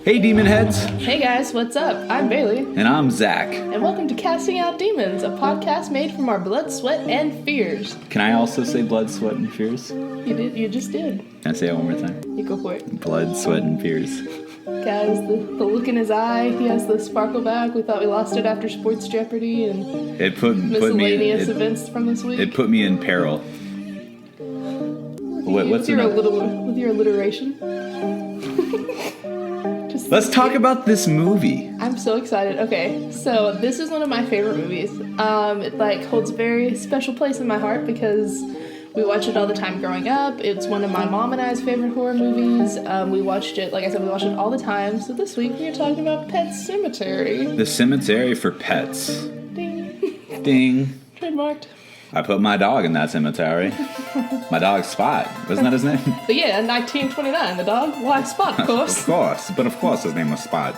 Hey, demon heads. Hey guys, what's up? I'm Bailey. And I'm Zach. And welcome to Casting Out Demons, a podcast made from our blood, sweat, and fears. Can I also say blood, sweat, and fears? You just did. Can I say it one more time? You go for it. Blood, sweat, and fears. Guys, the look in his eye, he has the sparkle back. We thought we lost it after Sports Jeopardy and It put miscellaneous me events from this week. It put me in peril. What's with your alliteration? Let's talk about this movie. I'm so excited. Okay, so this is one of my favorite movies. It holds a very special place in my heart because we watch it all the time growing up. It's one of my mom and I's favorite horror movies. We watched it, like I said, we watched it all the time. So this week we are talking about Pet Sematary. The cemetery for pets. Ding. Ding. Trademarked. I put my dog in that cemetery. My dog Spot. Wasn't that his name? But yeah, 1929, the dog. Why Spot, of course. Of course. But of course his name was Spot.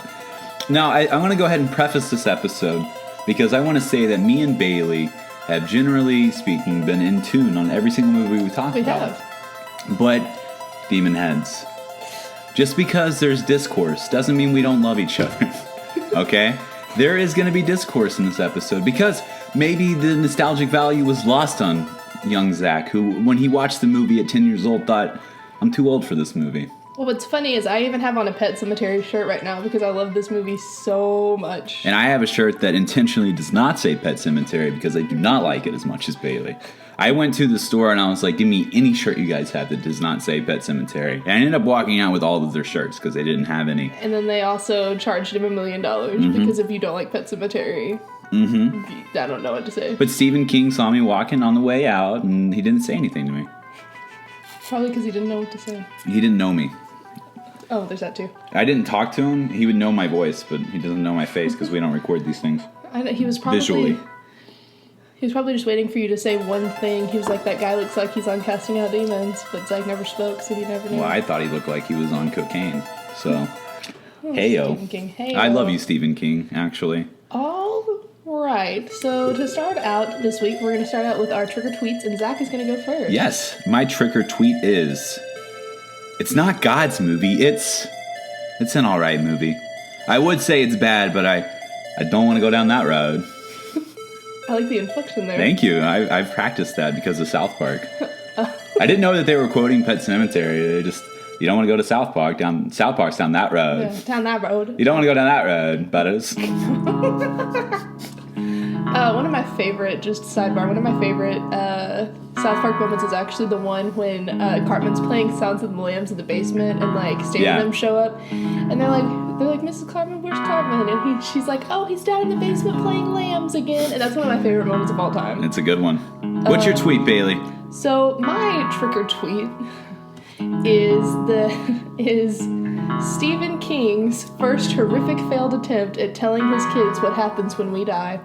Now, I want to go ahead and preface this episode because I want to say that me and Bailey have, generally speaking, been in tune on every single movie we talk about. We have. But, demon heads, just because there's discourse doesn't mean we don't love each other. Okay? There is going to be discourse in this episode because maybe the nostalgic value was lost on young Zach, who, when he watched the movie at 10 years old, thought, I'm too old for this movie. Well, what's funny is I even have on a Pet Sematary shirt right now because I love this movie so much. And I have a shirt that intentionally does not say Pet Sematary because I do not like it as much as Bailey. I went to the store and I was like, give me any shirt you guys have that does not say Pet Sematary. And I ended up walking out with all of their shirts because they didn't have any. And then they also charged him $1 million because if you don't like Pet Sematary, I don't know what to say. But Stephen King saw me walking on the way out and he didn't say anything to me. Probably because he didn't know what to say. He didn't know me. Oh, there's that too. I didn't talk to him. He would know my voice, but he doesn't know my face because we don't record these things He was probably visually. He was probably just waiting for you to say one thing. He was like, that guy looks like he's on Casting Out Demons, but Zach never spoke, so he never knew. Well, I thought he looked like he was on cocaine. So, Stephen heyo. King. Heyo. I love you, Stephen King, actually. All right. So to start out this week, we're going to start out with our trigger tweets, and Zach is going to go first. Yes, my trigger tweet is, it's not God's movie, it's an alright movie. I would say it's bad, but I don't want to go down that road. I like the inflection there. Thank you. I've practiced that because of South Park. I didn't know that they were quoting Pet Sematary. You don't want to go to South Park. South Park's down that road. Yeah, down that road. You don't want to go down that road, butters. One of my favorite, just sidebar, one of my favorite South Park moments is actually the one when Cartman's playing Sounds of the Lambs in the basement and Stan and them show up and they're like, Mrs. Cartman, where's Cartman? And she's like, oh, he's down in the basement playing lambs again. And that's one of my favorite moments of all time. It's a good one. What's your tweet, Bailey? So my trigger tweet is Stephen King's first horrific failed attempt at telling his kids what happens when we die.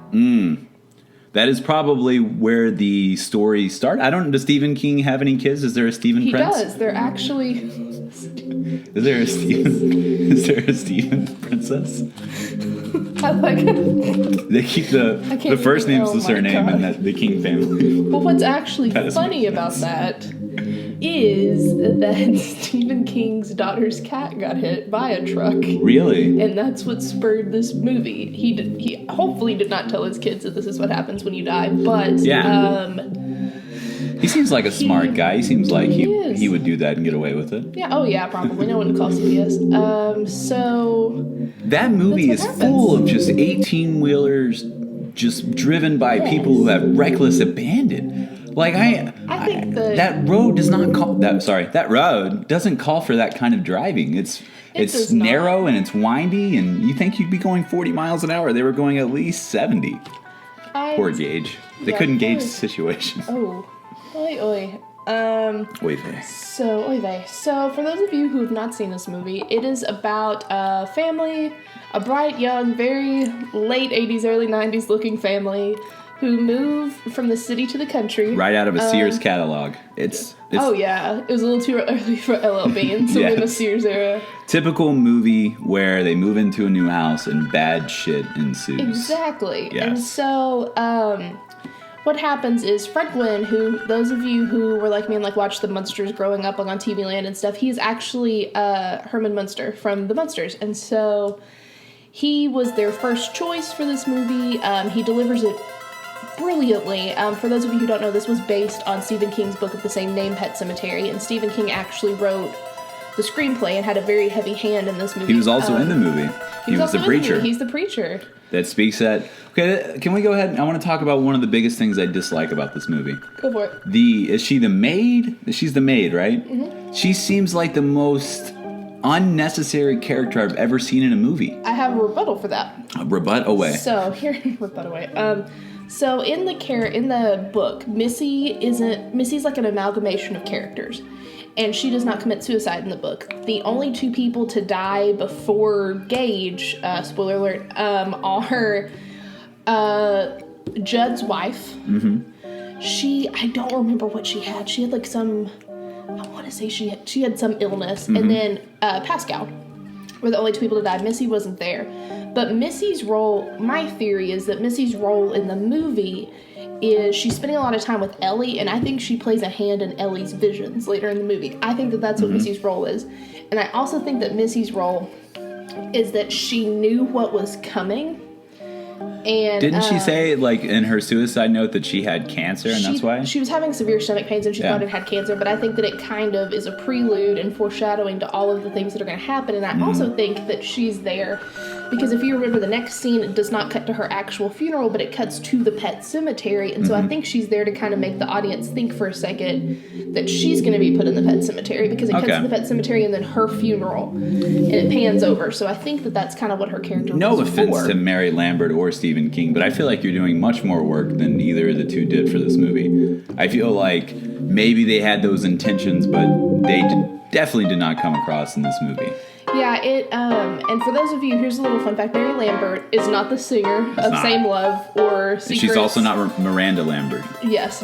That is probably where the story started. Does Stephen King have any kids? Is there a Stephen Prince? He does. They're actually... Is there a Stephen Princess? I like it. They keep the first name's the surname in the King family. Well, what's actually funny about that is that Stephen King's daughter's cat got hit by a truck. Really? And that's what spurred this movie. He hopefully did not tell his kids that this is what happens when you die, but he seems like a smart guy. He seems like he would do that and get away with it. Yeah, oh yeah, probably. No one would call CPS. So that movie is full of just 18-wheelers just driven by people who have reckless abandon. I think that road does not call that road doesn't call for that kind of driving. It's narrow and it's windy, and you think you'd be going 40 miles an hour. They were going at least 70. Poor Gage. They couldn't gauge the situation. Oh. Oy, oy. Oy vey. So, for those of you who have not seen this movie, it is about a family, a bright, young, very late 80s, early 90s looking family who move from the city to the country. Right out of a Sears catalog. Oh, yeah. It was a little too early for LL Bean, so in the Sears era. Typical movie where they move into a new house and bad shit ensues. Exactly. Yes. And so, what happens is Fred Gwynn, who those of you who were like me and like watched the Munsters growing up like on TV Land and stuff, he's actually Herman Munster from the Munsters, and so he was their first choice for this movie. He delivers it brilliantly. For those of you who don't know, this was based on Stephen King's book of the same name, Pet Sematary, and Stephen King actually wrote the screenplay and had a very heavy hand in this movie. He was also in the movie. He was the preacher. He's the preacher. That speaks at... Okay, can we go ahead? I want to talk about one of the biggest things I dislike about this movie. Go for it. Is she the maid? She's the maid, right? Mm-hmm. She seems like the most unnecessary character I've ever seen in a movie. I have a rebuttal for that. A rebut away. So, here, rebut away. So in the book, Missy's like an amalgamation of characters. And she does not commit suicide in the book. The only two people to die before Gage, spoiler alert, are Judd's wife. Mm-hmm. I don't remember what she had. She had like some, I want to say she had some illness. Mm-hmm. And then Pascal were the only two people to die. Missy wasn't there. But Missy's role, my theory is that Missy's role in the movie is she's spending a lot of time with Ellie, and I think she plays a hand in Ellie's visions later in the movie. I think that that's what Missy's role is. And I also think that Missy's role is that she knew what was coming. And didn't she say, like, in her suicide note that she had cancer, and that's why? She was having severe stomach pains, and she thought it had cancer, but I think that it kind of is a prelude and foreshadowing to all of the things that are going to happen, and I also think that she's there because if you remember, the next scene, it does not cut to her actual funeral, but it cuts to the pet cemetery, and so I think she's there to kind of make the audience think for a second that she's going to be put in the pet cemetery, because it cuts to the pet cemetery and then her funeral, and it pans over, so I think that that's kind of what her character was No offense to Mary Lambert or Stephen King, but I feel like you're doing much more work than either of the two did for this movie. I feel like maybe they had those intentions, but they definitely did not come across in this movie. Yeah, and for those of you, here's a little fun fact. Mary Lambert is not the singer of Same Love or Secrets. She's also not Miranda Lambert. Yes,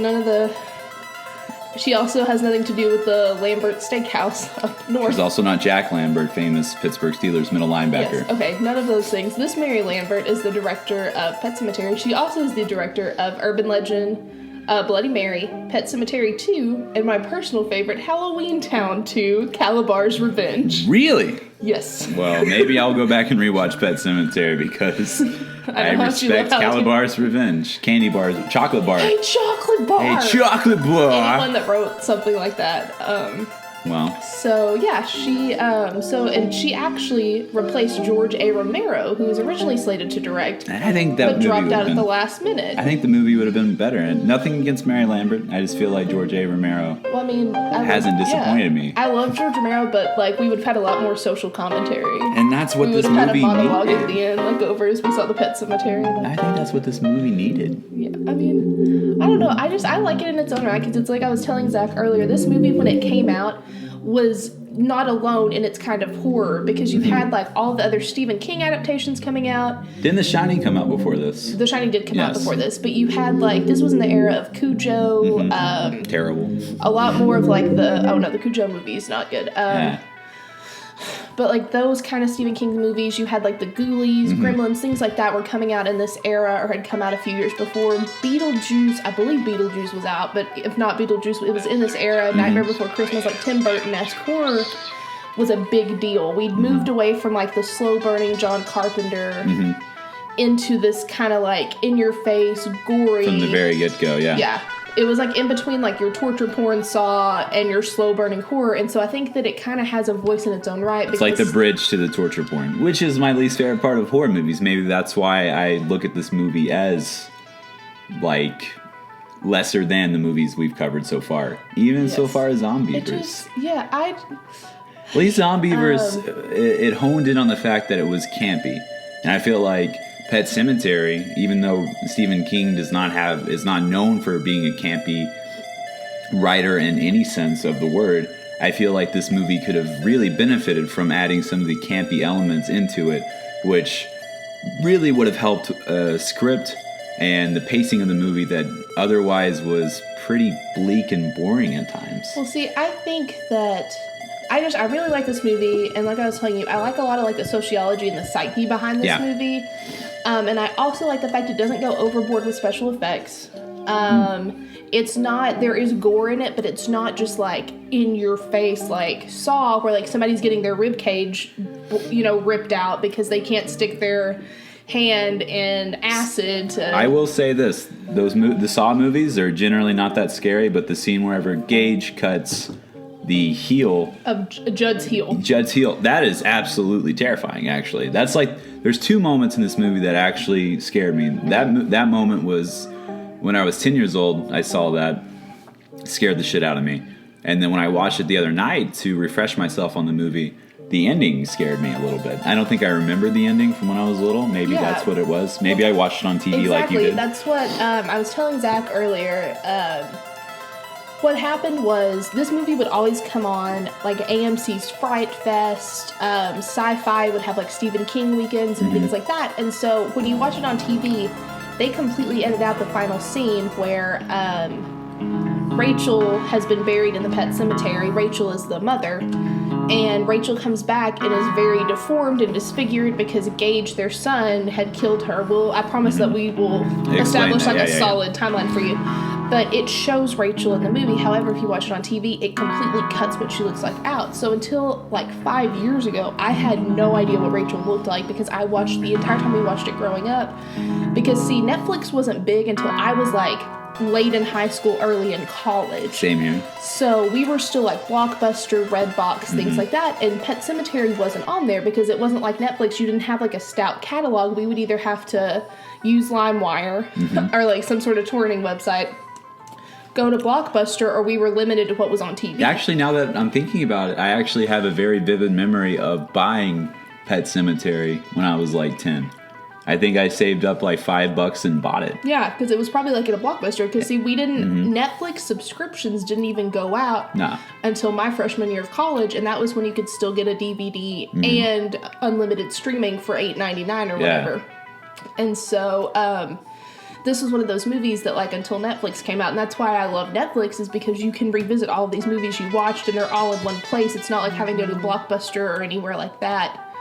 she also has nothing to do with the Lambert Steakhouse up north. She's also not Jack Lambert, famous Pittsburgh Steelers middle linebacker. Yes, okay, none of those things. This Mary Lambert is the director of Pet Sematary. She also is the director of Urban Legend, Bloody Mary, Pet Sematary 2, and my personal favorite, Halloween Town 2, Calabar's Revenge. Really? Yes. Well, maybe I'll go back and rewatch Pet Sematary because I respect Calabar's Revenge. Candy bars, chocolate bar. Hey, chocolate bar! Hey, chocolate bar! Anyone that wrote something like that. Well. So, yeah, she actually replaced George A. Romero, who was originally slated to direct, and I think that but dropped out at the last minute. I think the movie would have been better, and nothing against Mary Lambert. I just feel like George A. Romero hasn't disappointed me. I love George Romero, but, like, we would have had a lot more social commentary. And that's what this movie needed. We would have had a monologue at the end, like, over as we saw the Pet Sematary. I think that's what this movie needed. Yeah, I mean, I don't know. I like it in its own right, because it's like I was telling Zach earlier, this movie, when it came out, was not alone in its kind of horror, because you had like all the other Stephen King adaptations coming out. Didn't The Shining come out before this? The Shining did come out before this, but you had like, this was in the era of Cujo. Terrible. A lot more of like the Cujo movie is not good. But like those kind of Stephen King movies, you had like the Ghoulies, Gremlins, things like that were coming out in this era or had come out a few years before. Beetlejuice, I believe Beetlejuice was out, but if not Beetlejuice, it was in this era. Nightmare Before Christmas, like Tim Burton-esque horror was a big deal. We'd moved away from like the slow-burning John Carpenter into this kind of like in-your-face, gory. From the very get-go, yeah. Yeah. It was like in between like your torture porn Saw and your slow burning horror, and so I think that it kind of has a voice in its own right. It's like the bridge to the torture porn, which is my least favorite part of horror movies. Maybe that's why I look at this movie as like lesser than the movies we've covered so far, even so far as Zombievers. At least Zombievers, it honed in on the fact that it was campy, and I feel like Pet Sematary, even though Stephen King is not known for being a campy writer in any sense of the word, I feel like this movie could have really benefited from adding some of the campy elements into it, which really would have helped script and the pacing of the movie that otherwise was pretty bleak and boring at times. Well, see, I think that I really like this movie, and like I was telling you, I like a lot of like the sociology and the psyche behind this movie. And I also like the fact it doesn't go overboard with special effects. It's not, there is gore in it, but it's not just like in your face like Saw, where like somebody's getting their rib cage, ripped out because they can't stick their hand in acid. I will say this: the Saw movies are generally not that scary, but the scene wherever Gage cuts the heel of Judd's heel, that is absolutely terrifying. Actually, that's like there's two moments in this movie that actually scared me. That moment was when I was 10 years old. I saw that, scared the shit out of me, and then when I watched it the other night to refresh myself on the movie, the ending scared me a little bit. I don't think I remember the ending from when I was little. Maybe that's what it was. Maybe I watched it on TV like you did. That's what I was telling Zach earlier. What happened was this movie would always come on like AMC's Fright Fest. Sci-Fi would have like Stephen King weekends and things like that. And so when you watch it on TV, they completely edit out the final scene where Rachel has been buried in the pet cemetery. Rachel is the mother. And Rachel comes back and is very deformed and disfigured because Gage, their son, had killed her. I promise that we will establish like a solid timeline for you. But it shows Rachel in the movie. However, if you watch it on TV, it completely cuts what she looks like out. So until like 5 years ago, I had no idea what Rachel looked like because I watched the entire time we watched it growing up. Because see, Netflix wasn't big until I was like late in high school, early in college. Same here. So we were still like Blockbuster, Redbox, things like that. And Pet Sematary wasn't on there because it wasn't like Netflix. You didn't have like a stout catalog. We would either have to use LimeWire or like some sort of torrenting website, go to Blockbuster, or we were limited to what was on TV. Actually, now that I'm thinking about it, I actually have a very vivid memory of buying Pet Sematary when I was like 10. I think I saved up like $5 and bought it. Yeah, because it was probably like at a Blockbuster. Because see, we didn't, Netflix subscriptions didn't even go out until my freshman year of college, and that was when you could still get a DVD and unlimited streaming for $8.99 or whatever. And so, this was one of those movies that like until Netflix came out, and that's why I love Netflix, is because you can revisit all of these movies you watched and they're all in one place. It's not like having to go to Blockbuster or anywhere like that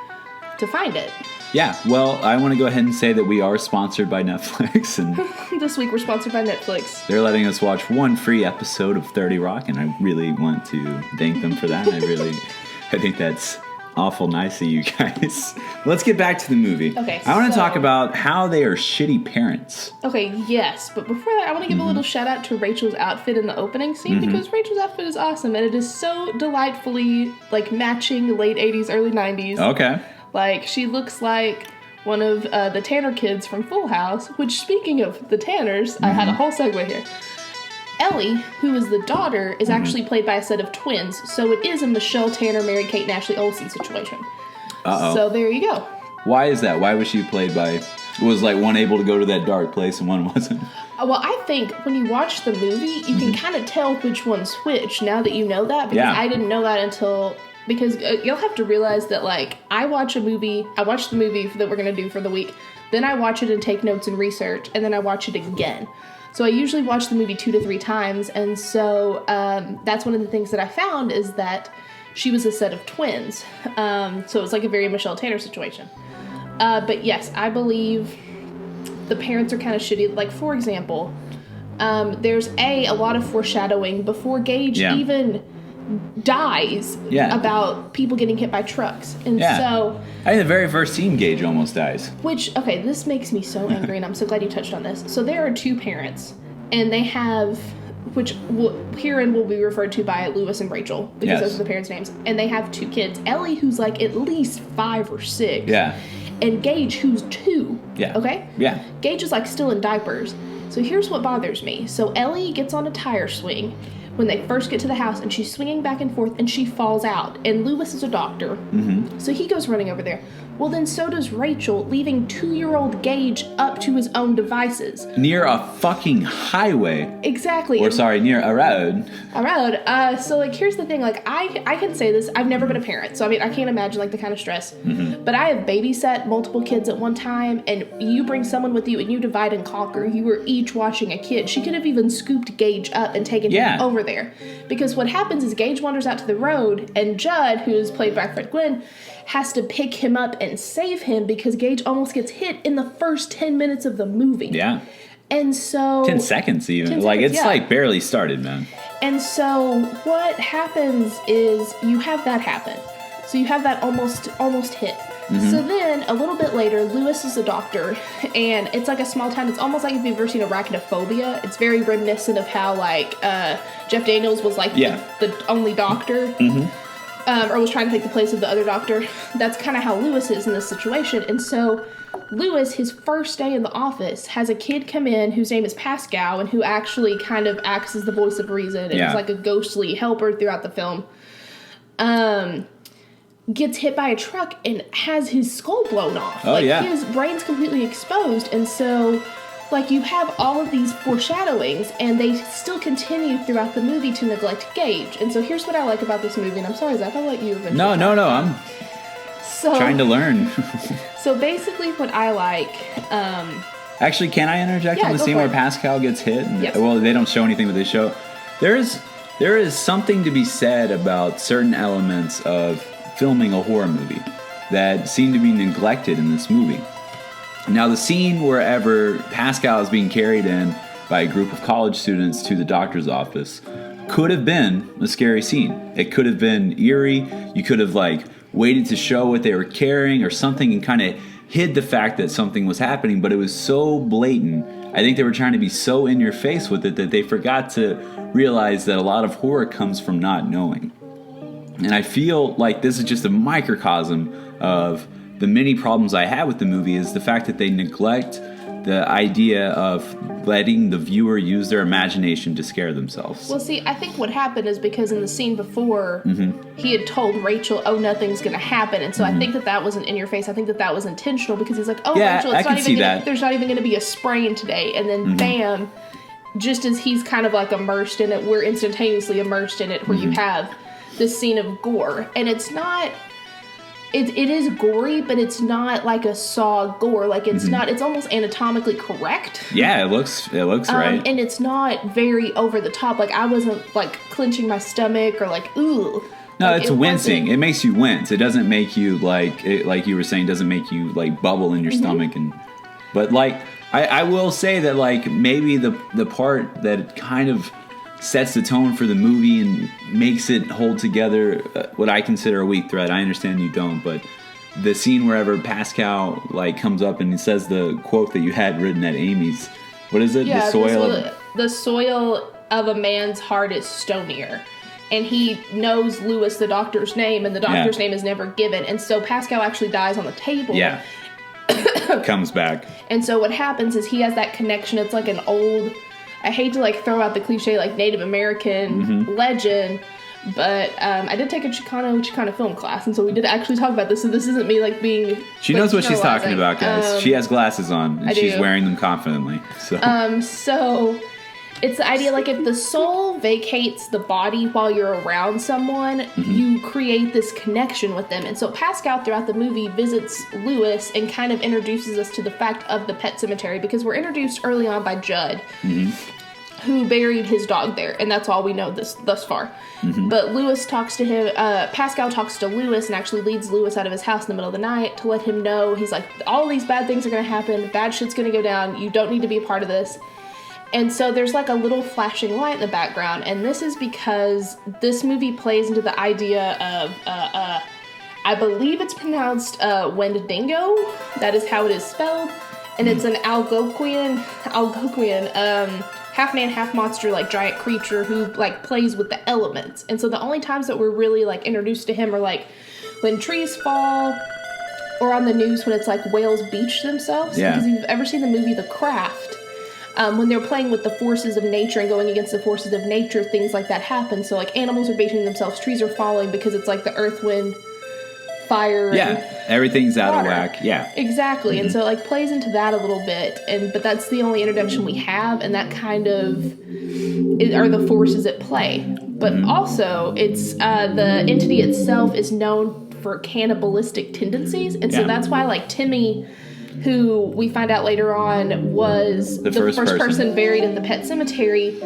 to find it. Yeah, well, I want to go ahead and say that we are sponsored by Netflix, and this week we're sponsored by Netflix. They're letting us watch one free episode of 30 Rock, and I really want to thank them for that. I think that's awful nice of you guys. Let's get back to the movie. Okay, I want to talk about how they are shitty parents. Okay, yes, but before that, I want to give a little shout out to Rachel's outfit in the opening scene, because Rachel's outfit is awesome, and it is so delightfully like matching late 80s, early 90s. Okay. Like, she looks like one of the Tanner kids from Full House, which, speaking of the Tanners, I had a whole segue here. Ellie, who is the daughter, is actually played by a set of twins, so it is a Michelle Tanner, Mary Kate and Ashley Olsen situation. Uh-oh. So there you go. Why is that? Why was she played by... Was, like, one able to go to that dark place and one wasn't? Well, I think when you watch the movie, you can kind of tell which one's which, now that you know that, because I didn't know that until... Because you'll have to realize that, like, I watch the movie that we're going to do for the week, then I watch it and take notes and research, and then I watch it again. So I usually watch the movie 2 to 3 times, and so that's one of the things that I found is that she was a set of twins. So it's like a very Michelle Tanner situation. But yes, I believe the parents are kind of shitty. Like, for example, there's a lot of foreshadowing before Gage even dies about people getting hit by trucks. And so... I think the very first scene, Gage almost dies. Which, okay, this makes me so angry, and I'm so glad you touched on this. So there are 2 parents, and they have... Which herein will be referred to by Lewis and Rachel, because those are the parents' names. And they have 2 kids. Ellie, who's like at least 5 or 6. Yeah. And Gage, who's 2. Yeah. Okay? Yeah. Gage is like still in diapers. So here's what bothers me. So Ellie gets on a tire swing when they first get to the house, and she's swinging back and forth, and she falls out. And Lewis is a doctor, so he goes running over there. Well, then so does Rachel, leaving 2-year-old Gage up to his own devices. Near a fucking highway. Exactly. Or, sorry, near a road. A road. So, like, here's the thing. Like, I can say this. I've never been a parent, so, I mean, I can't imagine, like, the kind of stress. But I have babysat multiple kids at one time, and you bring someone with you, and you divide and conquer. You were each watching a kid. She could have even scooped Gage up and taken him over there. Because what happens is Gage wanders out to the road, and Judd, who is played by Fred Gwynn, has to pick him up and save him because Gage almost gets hit in the first 10 minutes of the movie. Yeah. And so 10 seconds even. 10 like seconds, it's like barely started, man. And so what happens is you have that happen. So you have that almost hit. So then a little bit later, Lewis is a doctor, and it's like a small town. It's almost like if you've ever seen Arachnophobia. It's very reminiscent of how like Jeff Daniels was like the only doctor, or was trying to take the place of the other doctor. That's kind of how Lewis is in this situation. And so Lewis, his first day in the office, has a kid come in whose name is Pascal, and who actually kind of acts as the voice of reason and is like a ghostly helper throughout the film. Gets hit by a truck and has his skull blown off. His brain's completely exposed. And so, like, you have all of these foreshadowings, and they still continue throughout the movie to neglect Gage. And so here's what I like about this movie, and I'm sorry, Zach, I'll let you eventually No, I'm trying to learn. So basically what I like... Actually, can I interject on the scene where Pascal gets hit? Yes. Well, they don't show anything, but they show... There is something to be said about certain elements of filming a horror movie that seem to be neglected in this movie. Now, the scene wherever Pascal is being carried in by a group of college students to the doctor's office could have been a scary scene. It could have been eerie. You could have, like, waited to show what they were carrying or something and kind of hid the fact that something was happening, but it was so blatant. I think they were trying to be so in your face with it that they forgot to realize that a lot of horror comes from not knowing. And I feel like this is just a microcosm of the many problems I have with the movie, is the fact that they neglect the idea of letting the viewer use their imagination to scare themselves. Well, see, I think what happened is because in the scene before, he had told Rachel, oh, nothing's going to happen. And so I think that wasn't in your face. I think that was intentional, because he's like, oh, Rachel, there's not even going to be a spraying today. And then bam, just as he's kind of like immersed in it, we're instantaneously immersed in it, where you have this scene of gore. And it's not... It is gory, but it's not like a Saw gore. Like, it's not... It's almost anatomically correct. Yeah, it looks right. And it's not very over the top. Like, I wasn't, like, clenching my stomach or, like, ooh. No, like, it's wincing. It makes you wince. It doesn't make you, like you were saying, doesn't make you, like, bubble in your stomach. But, like, I will say that, like, maybe the part that kind of sets the tone for the movie and makes it hold together what I consider a weak thread. I understand you don't, but the scene wherever Pascal, like, comes up and he says the quote that you had written at Amy's. What is it? Yeah, the soil of a man's heart is stonier. And he knows Lewis, the doctor's name, and the doctor's name is never given. And so Pascal actually dies on the table. Yeah. Comes back. And so what happens is he has that connection. It's like an old... I hate to, like, throw out the cliche, like, Native American legend, but I did take a Chicano film class, and so we did actually talk about this, so this isn't me, like, being... She knows what she's talking about, guys. She has glasses on, and she's wearing them confidently. So it's the idea, like, if the soul vacates the body while you're around someone, you create this connection with them. And so Pascal, throughout the movie, visits Lewis and kind of introduces us to the fact of the pet cemetery, because we're introduced early on by Judd, who buried his dog there, and that's all we know thus far. But Lewis talks to him, Pascal talks to Lewis and actually leads Lewis out of his house in the middle of the night to let him know, he's like, all these bad things are going to happen, bad shit's going to go down, you don't need to be a part of this. And so there's, like, a little flashing light in the background, and this is because this movie plays into the idea of, I believe it's pronounced Wendigo. That is how it is spelled. And it's an Algonquian, half man, half monster, like, giant creature who, like, plays with the elements. And so the only times that we're really, like, introduced to him are, like, when trees fall, or on the news when it's, like, whales beach themselves. Yeah. Because if you've ever seen the movie The Craft, when they're playing with the forces of nature and going against the forces of nature, things like that happen. So, like, animals are beaching themselves, trees are falling because it's, like, the earth, wind, fire. Yeah, everything's out of whack. Yeah. Exactly. And so it, like, plays into that a little bit. But that's the only introduction we have, and that kind of are the forces at play. But also, it's the entity itself is known for cannibalistic tendencies. And so that's why, like, Timmy, who we find out later on was the first person buried at the pet cemetery,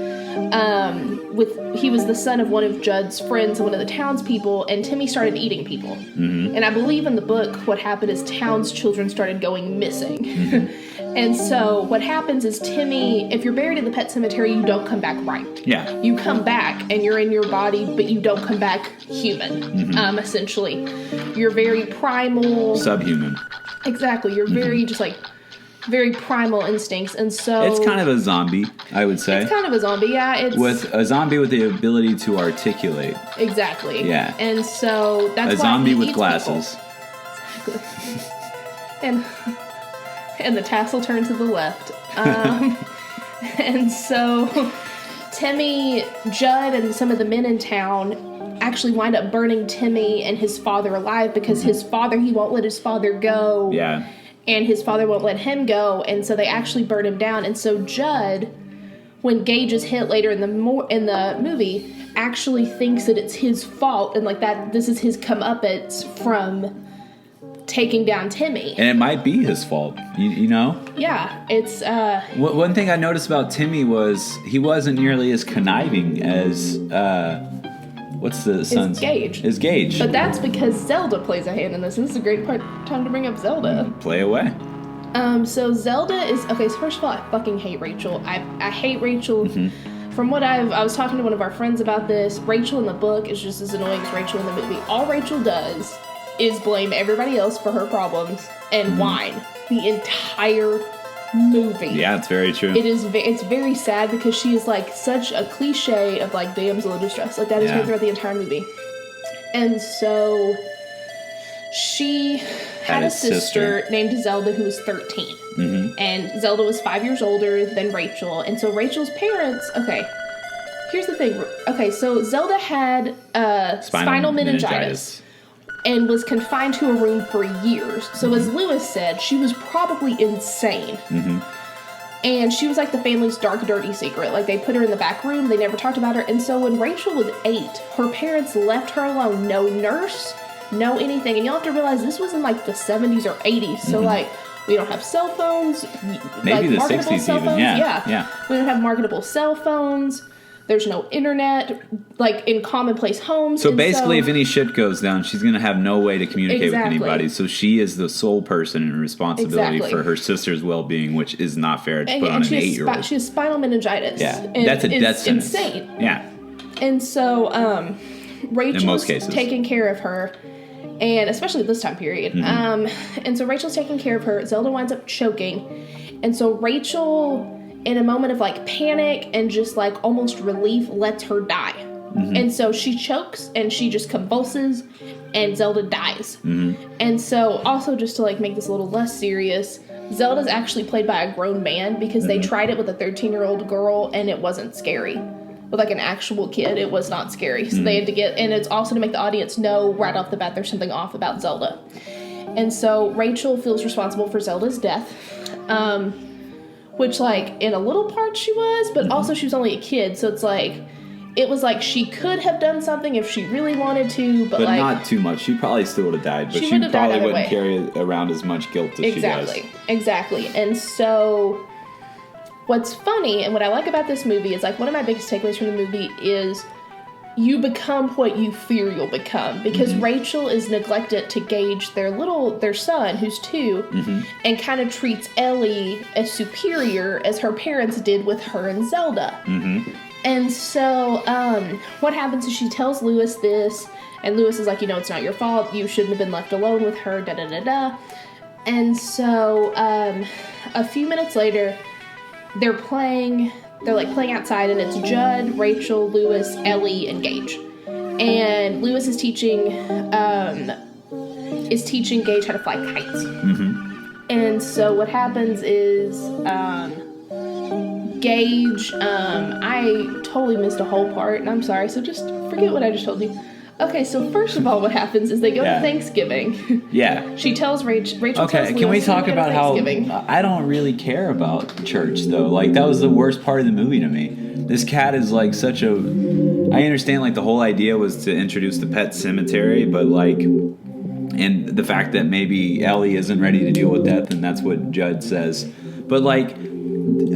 he was the son of one of Judd's friends and one of the townspeople, and Timmy started eating people. Mm-hmm. And I believe in the book what happened is Town's children started going missing. Mm-hmm. And so what happens is Timmy, if you're buried in the pet cemetery, you don't come back right. Yeah. You come back and you're in your body, but you don't come back human, mm-hmm. Essentially. You're very primal. Subhuman. Exactly. You're very just like very primal instincts, and so it's kind of a zombie, I would say. It's kind of a zombie, yeah. It's with a zombie with the ability to articulate. Exactly. Yeah. And so that's a why zombie he with eats glasses. People. Exactly. and the tassel turned to the left. And so Timmy, Judd, and some of the men in town actually wind up burning Timmy and his father alive because his father, he won't let his father go. Yeah. And his father won't let him go, and so they actually burn him down. And so Judd, when Gage is hit later in the movie, actually thinks that it's his fault, and like that this is his comeuppance from taking down Timmy. And it might be his fault, you know? Yeah, it's... One thing I noticed about Timmy was he wasn't nearly as conniving as... what's the son's? Is Gage. But that's because Zelda plays a hand in this, and this is a great time to bring up Zelda. Play away. So Zelda is... Okay, so first of all, I fucking hate Rachel. I hate Rachel. Mm-hmm. From what I was talking to one of our friends about this, Rachel in the book is just as annoying as Rachel in the movie. All Rachel does is blame everybody else for her problems and whine the entire movie. Yeah, it's very true. It's very sad because she is like such a cliche of like damsel in distress. Like that is her throughout the entire movie. And so she had a sister named Zelda who was 13. Mm-hmm. And Zelda was 5 years older than Rachel. And so Rachel's parents, okay, here's the thing. Okay, so Zelda had spinal meningitis. And was confined to a room for years. So as Lewis said, she was probably insane. Mm-hmm. And she was like the family's dark, dirty secret. Like they put her in the back room, they never talked about her. And so when Rachel was 8, her parents left her alone. No nurse, no anything. And you'll have to realize this was in like the 70s or 80s. So like we don't have cell phones. Maybe like, the 60s even, yeah. We don't have marketable cell phones. There's no internet, like, in commonplace homes. So basically, if any shit goes down, she's going to have no way to communicate with anybody. So she is the sole person in responsibility for her sister's well-being, which is not fair to put on an 8-year-old. She has spinal meningitis. Yeah, that's a death sentence. Insane. Yeah. And so Rachel's cases. taking care of her, and especially this time period. Mm-hmm. And so Rachel's taking care of her. Zelda winds up choking. And so Rachel, in a moment of like panic and just like almost relief, lets her die. Mm-hmm. And so she chokes and she just convulses and Zelda dies. Mm-hmm. And so also just to like make this a little less serious, Zelda's actually played by a grown man because they tried it with a 13-year-old girl and it wasn't scary. With like an actual kid, it was not scary. So they had to and it's also to make the audience know right off the bat there's something off about Zelda. And so Rachel feels responsible for Zelda's death. Which, like, in a little part she was, but also she was only a kid, so it's like, it was like she could have done something if she really wanted to, but like... not too much. She probably still would have died, but she probably wouldn't carry around as much guilt as she does. Exactly. And so, what's funny, and what I like about this movie is, like, one of my biggest takeaways from the movie is you become what you fear you'll become. Because Rachel is neglected to gauge their son, who's 2, and kind of treats Ellie as superior as her parents did with her and Zelda. And so, what happens is she tells Lewis this, and Lewis is like, it's not your fault, you shouldn't have been left alone with her, da-da-da-da. And so, a few minutes later, they're playing outside, and it's Judd, Rachel, Lewis, Ellie, and Gage. And Lewis is teaching Gage how to fly kites. And so what happens is Gage, I totally missed a whole part, and I'm sorry, so just forget what I just told you. Okay, so first of all, what happens is they go to Thanksgiving. Yeah. She tells Rachel tells Lewis, can we talk about how I don't really care about church, though? Like, that was the worst part of the movie to me. This cat is, like, such a... I understand, like, the whole idea was to introduce the pet cemetery, but, like... And the fact that maybe Ellie isn't ready to deal with death, and that's what Judd says. But, like,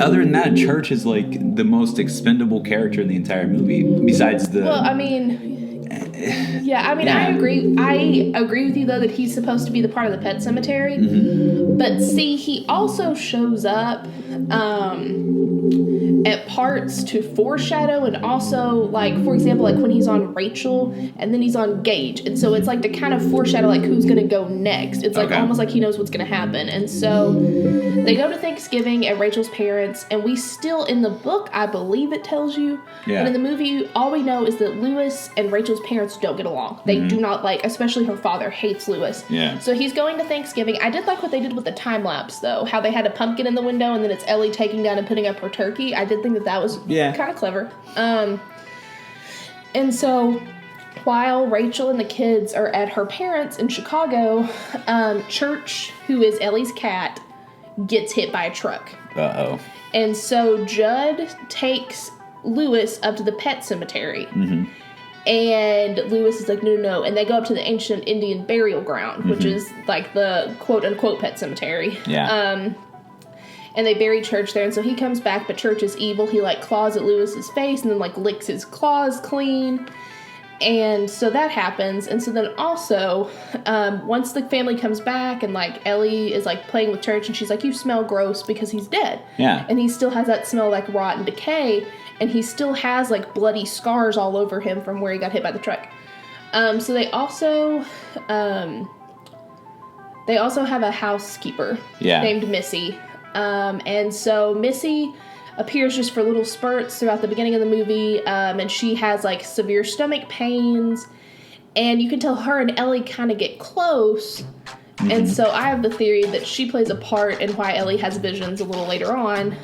other than that, Church is like the most expendable character in the entire movie. Besides the. Well, I mean, I agree. I agree with you though that he's supposed to be the part of the pet cemetery. Mm-hmm. But see, he also shows up at parts to foreshadow, and also like, for example, like when he's on Rachel and then he's on Gage, and so it's like to kind of foreshadow like who's gonna go next. It's like almost like he knows what's gonna happen. And so they go to Thanksgiving at Rachel's parents, and we still, in the book, I believe it tells you, but in the movie, all we know is that Lewis and Rachel's parents don't get along. They do not like, especially her father hates Lewis. Yeah. So he's going to Thanksgiving. I did like what they did with the time lapse though, how they had a pumpkin in the window and then it's Ellie taking down and putting up her turkey. I did think that was kind of clever. And so while Rachel and the kids are at her parents' in Chicago, Church, who is Ellie's cat, gets hit by a truck. Uh-oh. And so Judd takes Lewis up to the pet cemetery. Mm-hmm. And Lewis is like, no. And they go up to the ancient Indian burial ground, which is like the quote-unquote pet cemetery. Yeah. And they bury Church there, and so he comes back, but Church is evil. He, like, claws at Lewis's face and then, like, licks his claws clean. And so that happens. And so then also, once the family comes back and, like, Ellie is, like, playing with Church, and she's like, you smell gross because he's dead. Yeah. And he still has that smell like rot and decay, and he still has, like, bloody scars all over him from where he got hit by the truck. So they also have a housekeeper named Missy. And so Missy appears just for little spurts throughout the beginning of the movie, and she has, like, severe stomach pains, and you can tell her and Ellie kind of get close, and so I have the theory that she plays a part in why Ellie has visions a little later on.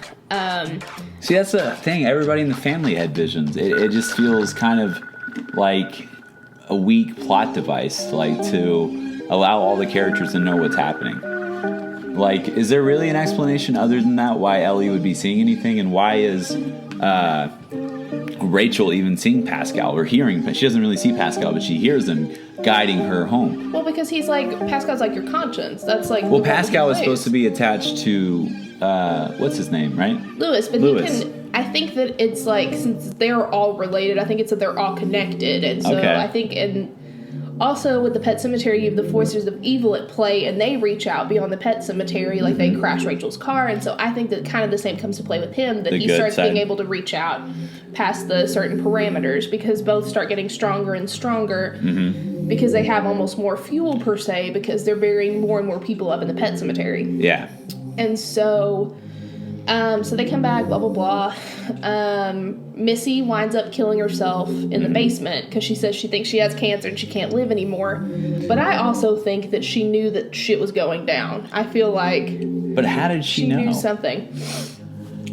See, that's the thing. Everybody in the family had visions. It just feels kind of like a weak plot device, like, to allow all the characters to know what's happening. Like, is there really an explanation other than that why Ellie would be seeing anything? And why is Rachel even seeing Pascal or hearing? She doesn't really see Pascal, but she hears him guiding her home. Well, because he's like, Pascal's like your conscience. That's like... Well, Pascal is supposed to be attached to, what's his name, right? Lewis, but Lewis. He can... I think that it's like, since they're all related, I think it's that they're all connected. And so I think in... Also, with the pet cemetery, you have the forces of evil at play, and they reach out beyond the pet cemetery, like they crash Rachel's car, and so I think that kind of the same comes to play with him, that he starts being able to reach out past the certain parameters, because both start getting stronger and stronger, because they have almost more fuel, per se, because they're burying more and more people up in the pet cemetery. Yeah. And so... so they come back, blah, blah, blah. Missy winds up killing herself in the basement because she says she thinks she has cancer and she can't live anymore. But I also think that she knew that shit was going down. I feel like... But how did she know? She knew something.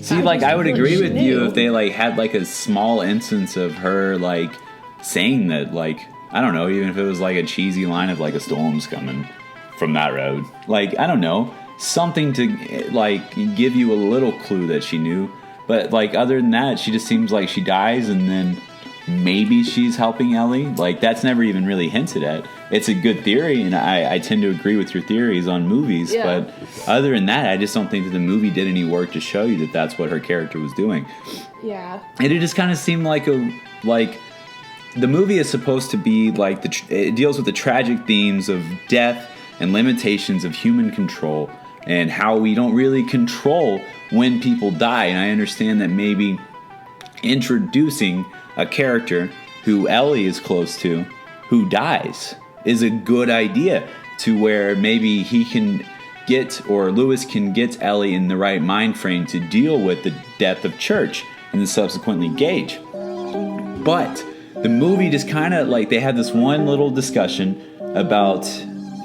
See, like, I would agree with you if they, like, had, like, a small instance of her, like, saying that, like, I don't know, even if it was, like, a cheesy line of, like, a storm's coming from that road. Like, I don't know. Something to, like, give you a little clue that she knew. But, like, other than that, she just seems like she dies and then maybe she's helping Ellie. Like, that's never even really hinted at. It's a good theory, and I tend to agree with your theories on movies. Yeah. But other than that, I just don't think that the movie did any work to show you that that's what her character was doing. Yeah. And it just kind of seemed like the movie is supposed to be, like, it deals with the tragic themes of death and limitations of human control, and how we don't really control when people die. And I understand that maybe introducing a character who Ellie is close to, who dies, is a good idea, to where maybe he can get, or Lewis can get Ellie in the right mind frame to deal with the death of Church and then subsequently Gage. But the movie just kind of, like, they had this one little discussion about...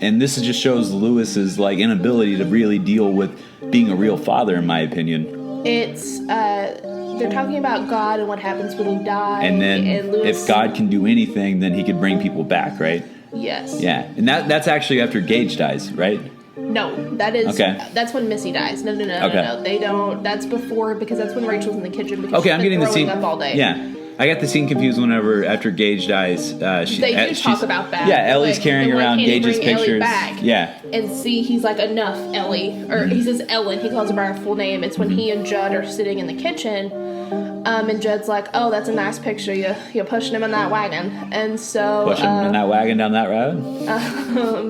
And this just shows Lewis's, like, inability to really deal with being a real father, in my opinion. It's, they're talking about God and what happens when he dies. And then if God can do anything, then he could bring people back, right? Yes. Yeah. And that's actually after Gage dies, right? No, that is... Okay. That's when Missy dies. No. They don't... That's before, because that's when Rachel's in the kitchen, because she's been throwing up all day. Yeah. I got the scene confused whenever after Gage dies. They do talk about that. Yeah, Ellie's carrying around Gage's pictures. Back yeah. And see, he's like, enough, Ellie. Or he says Ellen. He calls her by her full name. It's when he and Judd are sitting in the kitchen. And Judd's like, oh, that's a nice picture. You're pushing him in that wagon. And so... Pushing him in that wagon down that road?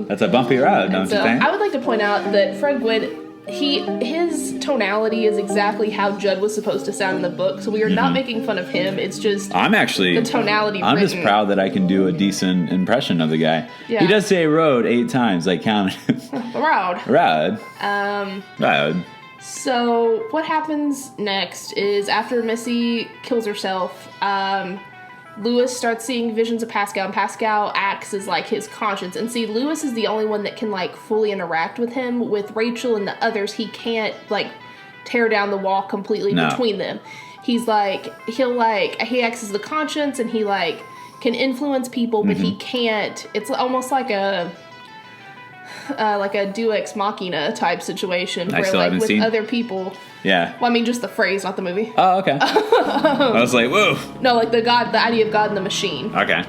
That's a bumpy road, don't you think? I would like to point out that Fred Gwynn... his tonality is exactly how Judd was supposed to sound in the book, so we are not making fun of him. It's just the tonality. I'm just proud that I can do a decent impression of the guy. Yeah. He does say road 8 times. I counted. Road. Road. So what happens next is after Missy kills herself, Lewis starts seeing visions of Pascal, and Pascal acts as, like, his conscience. And see, Lewis is the only one that can, like, fully interact with him. With Rachel and the others, he can't, like, tear down the wall completely between them. He's, like, he acts as the conscience, and he, like, can influence people, but he can't. It's almost like a Deus Ex Machina type situation where, like, with other people... Yeah. Well, I mean, just the phrase, not the movie. Oh, okay. I was like, whoa. No, like the idea of God in the machine. Okay.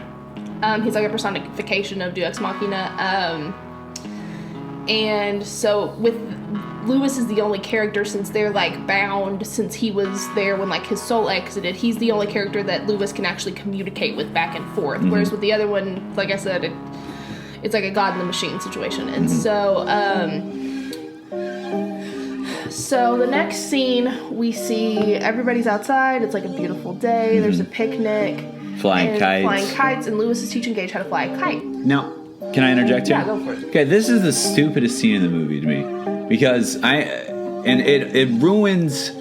He's like a personification of Deus Ex Machina. And so with Lewis is the only character, since they're, like, bound, since he was there when, like, his soul exited, he's the only character that Lewis can actually communicate with back and forth. Whereas with the other one, like I said, it's like a God in the machine situation. And so the next scene, we see everybody's outside. It's like a beautiful day. There's a picnic. Flying kites. And Lewis is teaching Gage how to fly a kite. Now, can I interject here? Yeah, go for it. Okay, this is the stupidest scene in the movie to me. Because it ruins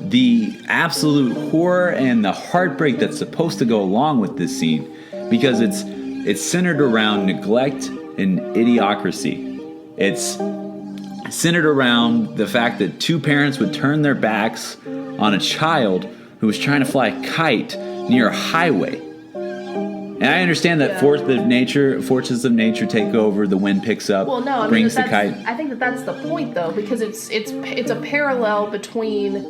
the absolute horror and the heartbreak that's supposed to go along with this scene. Because it's centered around neglect and idiocracy. It's centered around the fact that 2 parents would turn their backs on a child who was trying to fly a kite near a highway. And I understand that forces of nature take over, the wind picks up, brings the kite. I think that's the point, though, because it's a parallel between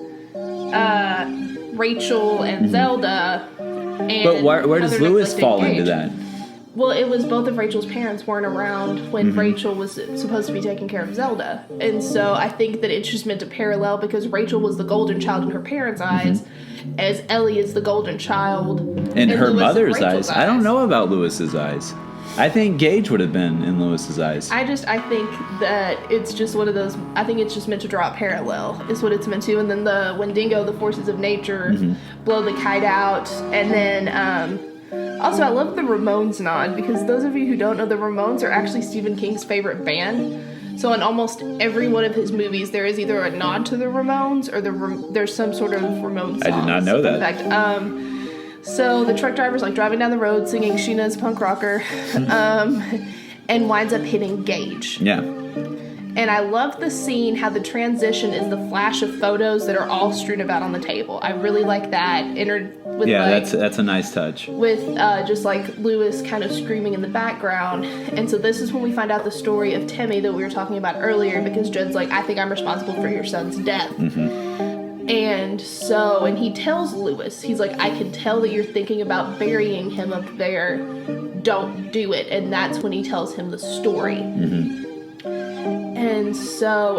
Rachel and Zelda. And but where does Lewis fall into that? Well, it was both of Rachel's parents weren't around when Rachel was supposed to be taking care of Zelda. And so I think that it's just meant to parallel, because Rachel was the golden child in her parents' eyes, as Ellie is the golden child in her mother's eyes. I don't know about Lewis's eyes. I think Gage would have been in Lewis's eyes. I think that it's just one of those, I think it's just meant to draw a parallel, is what it's meant to. And then the Wendigo, the forces of nature, blow the kite out. And then, also, I love the Ramones nod, because those of you who don't know, the Ramones are actually Stephen King's favorite band. So in almost every one of his movies, there is either a nod to the Ramones or there's some sort of Ramones songs. I did not know that. In fact, so the truck driver's, like, driving down the road singing Sheena's Punk Rocker, and winds up hitting Gage. Yeah. And I love the scene, how the transition is the flash of photos that are all strewn about on the table. I really like that. That's a nice touch. With just, like, Lewis kind of screaming in the background. And so this is when we find out the story of Timmy that we were talking about earlier, because Judd's like, I think I'm responsible for your son's death. And so, and he tells Lewis, he's like, I can tell that you're thinking about burying him up there. Don't do it. And that's when he tells him the story.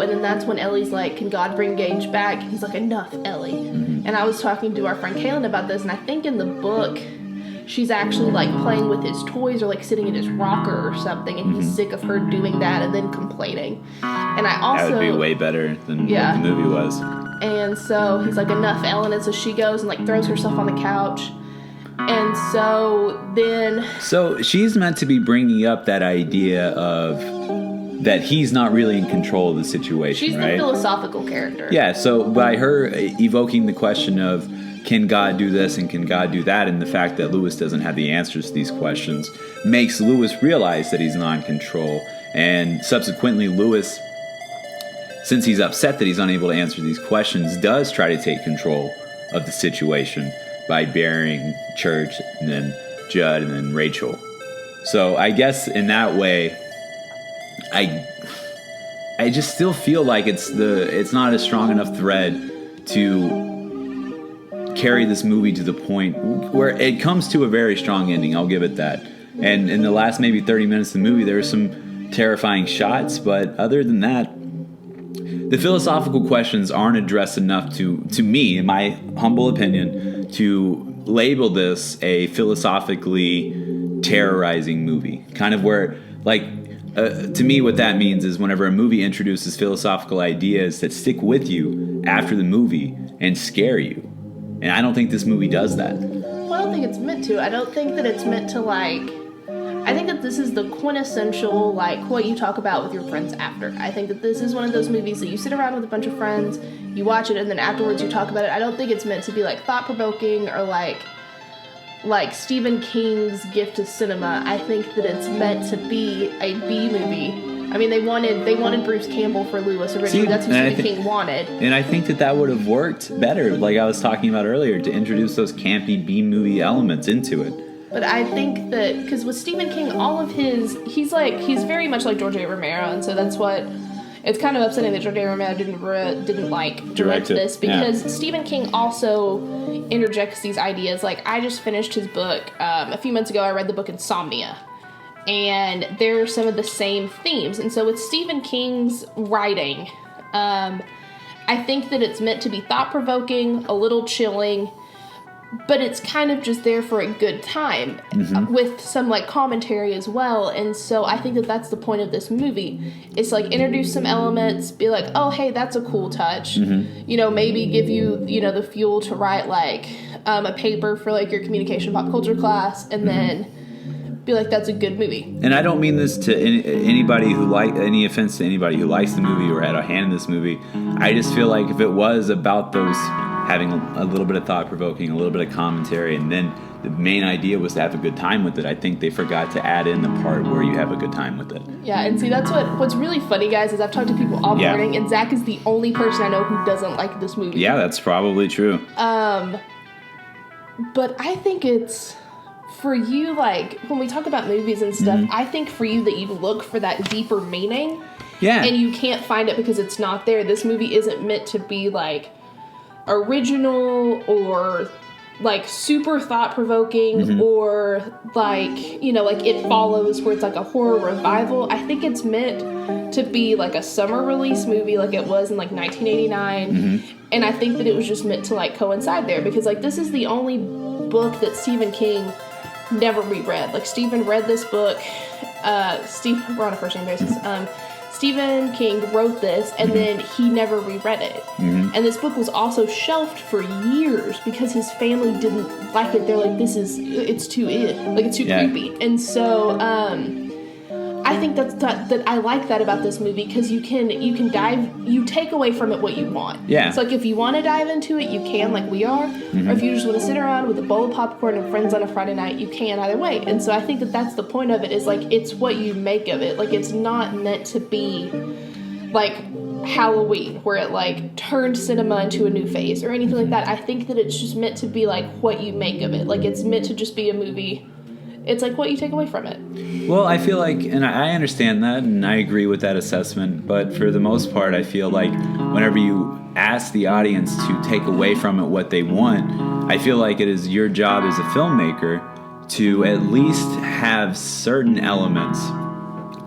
And then that's when Ellie's like, can God bring Gage back? And he's like, enough, Ellie. And I was talking to our friend Kaylin about this, and I think in the book, she's actually, like, playing with his toys or, like, sitting in his rocker or something, and he's sick of her doing that and then complaining. And I also... That would be way better than what the movie was. And so he's like, enough, Ellen. And so she goes and, like, throws herself on the couch. And so then... So she's meant to be bringing up that idea of... that he's not really in control of the situation, She's right? the philosophical character. Yeah, so by her evoking the question of, can God do this and can God do that, and the fact that Lewis doesn't have the answers to these questions, makes Lewis realize that he's not in control. And subsequently, Lewis, since he's upset that he's unable to answer these questions, does try to take control of the situation by burying Church, and then Judd, and then Rachel. So I guess in that way... I just still feel like it's not a strong enough thread to carry this movie to the point where it comes to a very strong ending. I'll give it that. And in the last maybe 30 minutes of the movie, there are some terrifying shots, but other than that, the philosophical questions aren't addressed enough to me, in my humble opinion, to label this a philosophically terrorizing movie. Kind of where, like, to me, what that means is whenever a movie introduces philosophical ideas that stick with you after the movie and scare you. And I don't think this movie does that. Well, I don't think it's meant to. I don't think that it's meant to, like... I think that this is the quintessential, like, what you talk about with your friends after. I think that this is one of those movies that you sit around with a bunch of friends, you watch it, and then afterwards you talk about it. I don't think it's meant to be, like, thought-provoking or, like Stephen King's gift to cinema. I think that it's meant to be a B movie. I mean, they wanted Bruce Campbell for Lewis originally. That's who Stephen King wanted. And I think that would have worked better, like I was talking about earlier, to introduce those campy B movie elements into it. But I think that, because with Stephen King, all of his, he's very much like George A. Romero, and so that's what, it's kind of upsetting that George A. Romero didn't like direct this, because Stephen King also interjects these ideas. Like, I just finished his book, a few months ago I read the book Insomnia, and there are some of the same themes, and so with Stephen King's writing, I think that it's meant to be thought-provoking, a little chilling, but it's kind of just there for a good time, with some, like, commentary as well. And so I think that that's the point of this movie. It's, like, introduce some elements, be like, oh, hey, that's a cool touch. You know, maybe give you, you know, the fuel to write, like, a paper for, like, your communication pop culture class, and then be like, that's a good movie. And I don't mean this to anybody who any offense to anybody who likes the movie or had a hand in this movie. I just feel like if it was about those having a little bit of thought-provoking, a little bit of commentary, and then the main idea was to have a good time with it, I think they forgot to add in the part where you have a good time with it. Yeah, and see, that's what's really funny, guys, is I've talked to people all morning, and Zach is the only person I know who doesn't like this movie. Yeah, that's probably true. But I think it's, for you, like, when we talk about movies and stuff, I think for you that you look for that deeper meaning, and you can't find it because it's not there. This movie isn't meant to be, like, original or, like, super thought-provoking or, like, you know, like It Follows, where it's like a horror revival. I think it's meant to be like a summer release movie, like it was in, like, 1989, and I think that it was just meant to, like, coincide there, because, like, this is the only book that Stephen King never reread. Like, Stephen read this book, we're on a first name basis, Stephen King wrote this, and then he never reread it. And this book was also shelved for years because his family didn't like it. They're like, it's too creepy. And so, I think that I like that about this movie, because you take away from it what you want. Yeah. So, like, if you want to dive into it, you can, like we are. Or if you just want to sit around with a bowl of popcorn and friends on a Friday night, you can either way. And so I think that that's the point of it, is, like, it's what you make of it. Like, it's not meant to be, like, Halloween, where it, like, turned cinema into a new phase or anything like that. I think that it's just meant to be, like, what you make of it. Like, it's meant to just be a movie. It's, like, what you take away from it. Well, I feel like, and I understand that, and I agree with that assessment, but for the most part, I feel like whenever you ask the audience to take away from it what they want, I feel like it is your job as a filmmaker to at least have certain elements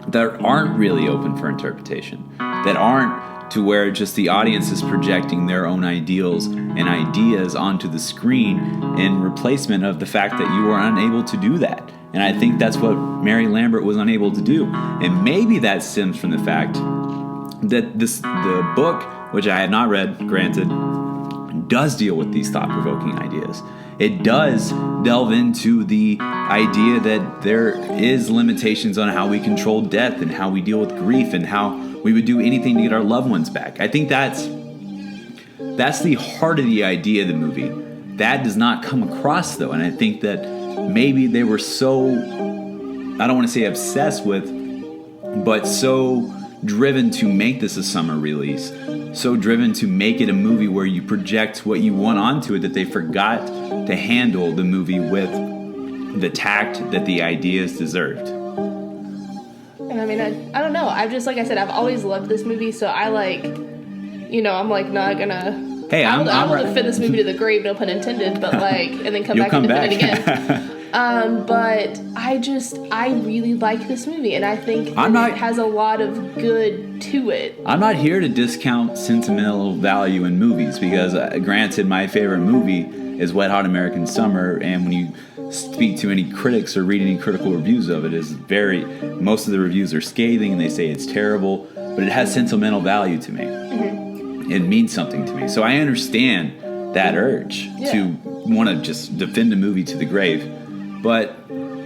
that aren't really open for interpretation, that aren't to where just the audience is projecting their own ideals and ideas onto the screen in replacement of the fact that you are unable to do that. And I think that's what Mary Lambert was unable to do. And maybe that stems from the fact that the book, which I have not read, granted, does deal with these thought-provoking ideas. It does delve into the idea that there is limitations on how we control death and how we deal with grief and how we would do anything to get our loved ones back. I think that's the heart of the idea of the movie. That does not come across, though, and I think that maybe they were so, I don't want to say obsessed with, but so driven to make this a summer release, so driven to make it a movie where you project what you want onto it, that they forgot to handle the movie with the tact that the ideas deserved. And I mean, I don't know. I've just, like I said, I've always loved this movie, so I, like, you know, I'm, like, not gonna Hey, I will defend this movie to the grave, no pun intended, but like, and then come back and defend it again. But I really like this movie, and I think it has a lot of good to it. I'm not here to discount sentimental value in movies because, granted, my favorite movie is Wet Hot American Summer, and when you speak to any critics or read any critical reviews of it, most of the reviews are scathing and they say it's terrible, but it has sentimental value to me. Mm-hmm. It means something to me. So I understand that urge to want to just defend a movie to the grave. But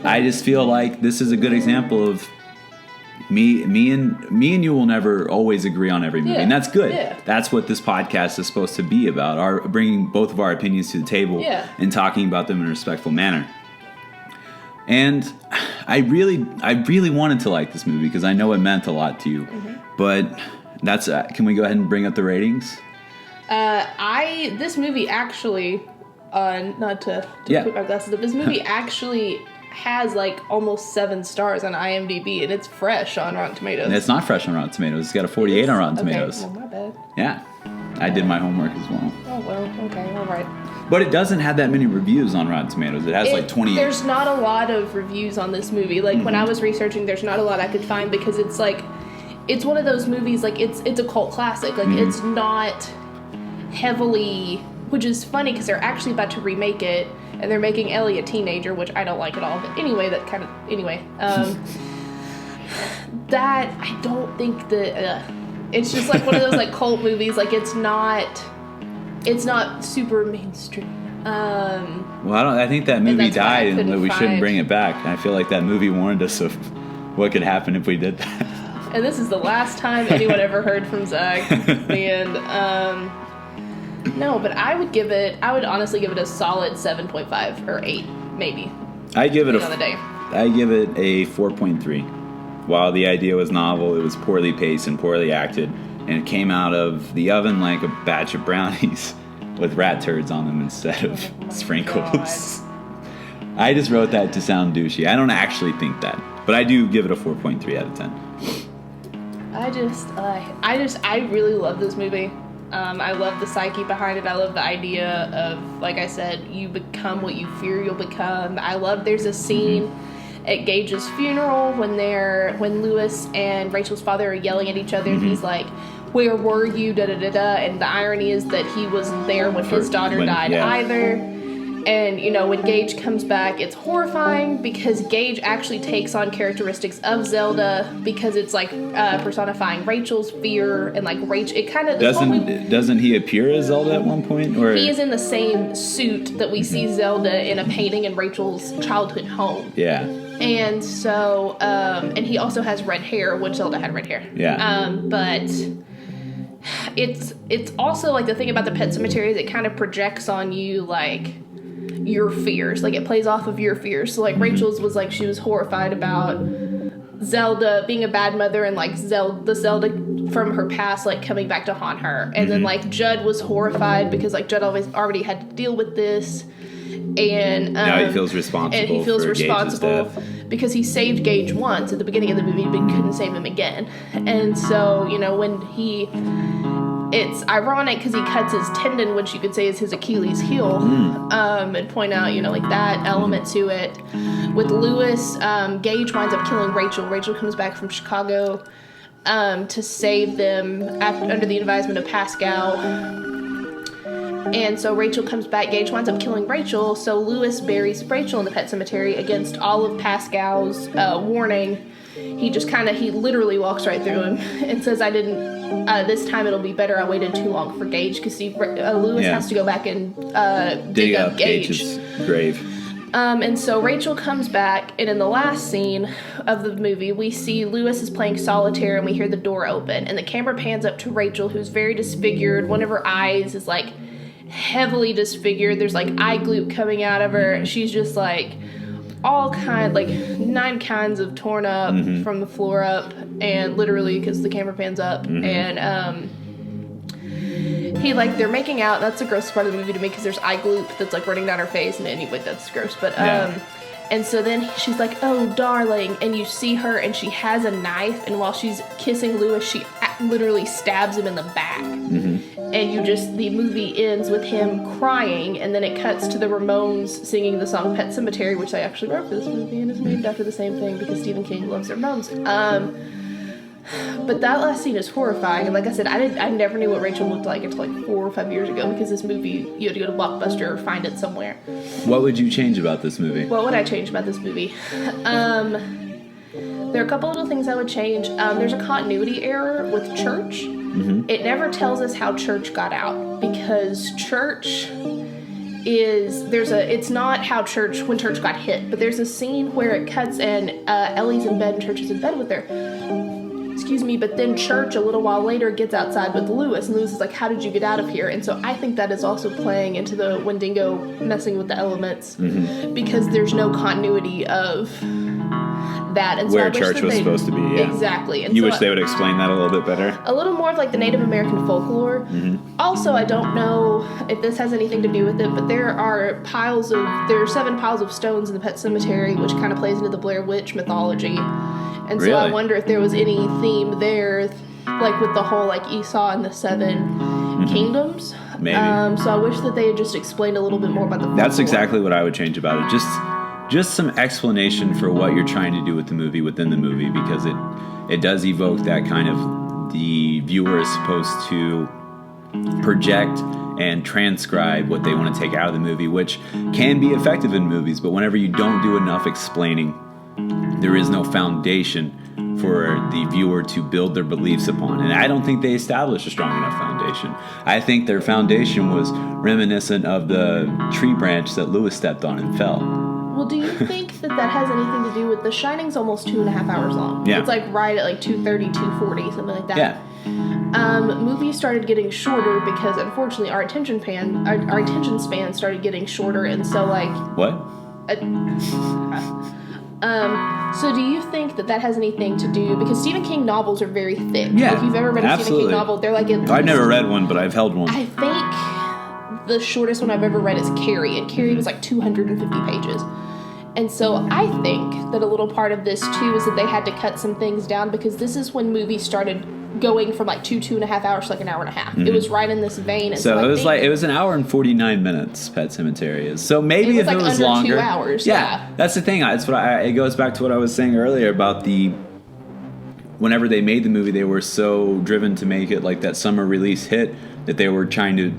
I just feel like this is a good example of me and you will never always agree on every movie, and that's good. Yeah. That's what this podcast is supposed to be about: bringing both of our opinions to the table and talking about them in a respectful manner. And I really wanted to like this movie because I know it meant a lot to you. Mm-hmm. But that's can we go ahead and bring up the ratings? This movie actually, not to put my glasses up. This movie actually has like almost 7 stars on IMDb, and it's fresh on Rotten Tomatoes. And it's not fresh on Rotten Tomatoes. It's got a 48 on Rotten Tomatoes. Well, my bad. Yeah, I did my homework as well. Oh well, okay, all right. But it doesn't have that many reviews on Rotten Tomatoes. It has like 28. There's not a lot of reviews on this movie. Like when I was researching, there's not a lot I could find because it's like, it's one of those movies like it's a cult classic. Like it's not heavily, which is funny because they're actually about to remake it. And they're making Ellie a teenager, which I don't like at all. But anyway, that I don't think it's just like one of those like cult movies. Like it's not super mainstream. Well, I think that movie died, and we shouldn't bring it back. I feel like that movie warned us of what could happen if we did that. And this is the last time anyone ever heard from Zach. And no, but I would honestly give it a solid 7.5 or 8, maybe. I give it a 4.3. While the idea was novel, it was poorly paced and poorly acted, and it came out of the oven like a batch of brownies with rat turds on them instead of sprinkles. God. I just wrote that to sound douchey. I don't actually think that, but I do give it a 4.3 out of 10. I really love this movie. I love the psyche behind it. I love the idea of, like I said, you become what you fear you'll become. There's a scene at Gage's funeral when Lewis and Rachel's father are yelling at each other, and he's like, "Where were you?" Da da da da. And the irony is that he wasn't there when his daughter died either. And, when Gage comes back, it's horrifying because Gage actually takes on characteristics of Zelda because it's like personifying Rachel's fear and like Rachel. It kind of doesn't he appear as Zelda at one point? Or he is in the same suit that we see Zelda in a painting in Rachel's childhood home. Yeah. And so, and he also has red hair, which Zelda had red hair. Yeah. But it's also like the thing about the Pet Sematary is it kind of projects on you like your fears. Like it plays off of your fears. So like Rachel's was like she was horrified about Zelda being a bad mother and like the Zelda from her past like coming back to haunt her. And then like Judd was horrified because like Judd already had to deal with this. And now he feels responsible. Gage's death. Because he saved Gage once at the beginning of the movie, but couldn't save him again. And so it's ironic because he cuts his tendon, which you could say is his Achilles heel, and point out, like that element to it. With Lewis, Gage winds up killing Rachel. Rachel comes back from Chicago to save them under the advisement of Pascal. And so Rachel comes back. Gage winds up killing Rachel. So Lewis buries Rachel in the Pet Sematary against all of Pascal's warning. He literally walks right through him and says, "I didn't. This time it'll be better. I waited too long for Gage because Lewis has to go back and dig up Gage's grave." And so Rachel comes back, and in the last scene of the movie, we see Lewis is playing solitaire, and we hear the door open, and the camera pans up to Rachel, who's very disfigured. One of her eyes is like heavily disfigured. There's like eye gloop coming out of her. She's just like all 9 kinds of torn up from the floor up, and literally because the camera pans up, and they're making out. That's the grossest part of the movie to me because there's eye gloop that's like running down her face, and anyway, that's gross. But and so then she's like, "Oh, darling," and you see her, and she has a knife, and while she's kissing Lewis, she literally stabs him in the back. Mm-hmm. And the movie ends with him crying, and then it cuts to the Ramones singing the song Pet Sematary, which I actually wrote for this movie, and it's named after the same thing because Stephen King loves the Ramones. But that last scene is horrifying, and like I said, I never knew what Rachel looked like until like 4 or 5 years ago, because this movie, you had to go to Blockbuster or find it somewhere. What would you change about this movie? What would I change about this movie? There are a couple little things I would change. There's a continuity error with Church. Mm-hmm. It never tells us how Church got out, because Church it's not how when Church got hit, but there's a scene where it cuts and Ellie's in bed and Church is in bed with her. Excuse me, but then Church a little while later gets outside with Lewis, and Lewis is like, how did you get out of here? And so I think that is also playing into the Wendigo messing with the elements, because there's no continuity of that. And so where Church was supposed to be, yeah. Exactly. And you wish they would explain that a little bit better? A little more of like the Native American folklore. Mm-hmm. Also, I don't know if this has anything to do with it, but there are 7 piles of stones in the Pet Sematary, which kind of plays into the Blair Witch mythology. And so really? I wonder if there was any theme there, like with the whole like Esau and the 7 kingdoms. Maybe. So I wish that they had just explained a little bit more about the folklore. That's exactly what I would change about it. Just some explanation for what you're trying to do with the movie within the movie, because it does evoke that kind of, the viewer is supposed to project and transcribe what they want to take out of the movie, which can be effective in movies, but whenever you don't do enough explaining, there is no foundation for the viewer to build their beliefs upon. And I don't think they established a strong enough foundation. I think their foundation was reminiscent of the tree branch that Lewis stepped on and fell. Well, do you think that has anything to do with The Shining's almost 2.5 hours long? Yeah. It's like right at like 2:30, 2:40, something like that. Yeah. Movies started getting shorter because, unfortunately, our attention span started getting shorter, and so like. What? So do you think that has anything to do, because Stephen King novels are very thick. Yeah, if you've ever read a absolutely. Stephen King novel, they're like I've never read one, but I've held one. I think the shortest one I've ever read is Carrie, and Carrie was like 250 pages. And so I think that a little part of this too is that they had to cut some things down, because this is when movies started going from like 2.5 hours to like an hour and a half. It was right in this vein. And so it was an hour and 49 minutes. Pet Sematary is. So maybe if it was under longer, 2 hours. Yeah, that's the thing. It's it goes back to what I was saying earlier about whenever they made the movie, they were so driven to make it like that summer release hit that they were trying to